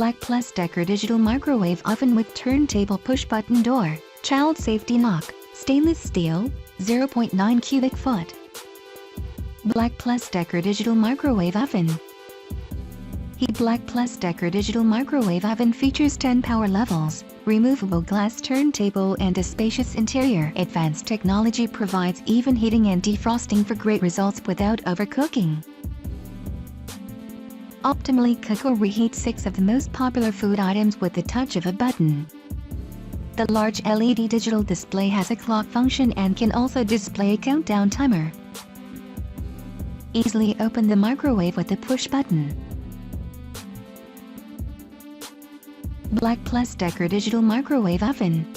Black Plus DECKER Digital Microwave Oven with Turntable Push Button Door, Child Safety Knock, Stainless Steel, 0.9 cubic foot. Black Plus DECKER Digital Microwave Oven. Black Plus DECKER Digital Microwave Oven features 10 power levels, removable glass turntable and a spacious interior. Advanced technology provides even heating and defrosting for great results without overcooking. Optimally cook or reheat 6 of the most popular food items with the touch of a button. The large LED digital display has a clock function and can also display a countdown timer. Easily open the microwave with the push button. Black Plus DECKER Digital Microwave Oven.